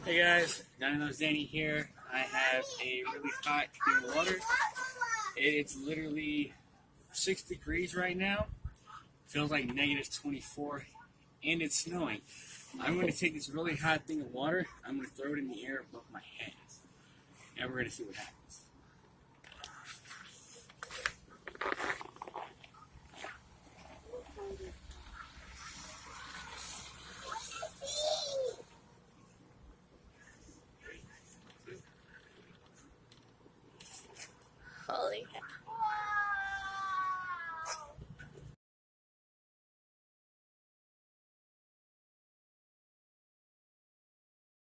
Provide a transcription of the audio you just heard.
Hey guys, Dino's Danny here. I have a really hot clean water. It's literally 6 degrees right now. Feels like negative 24, and it's snowing. I'm going to take this really hot thing of water. I'm going to throw it in the air above my head, and we're going to see what happens. Holy heck.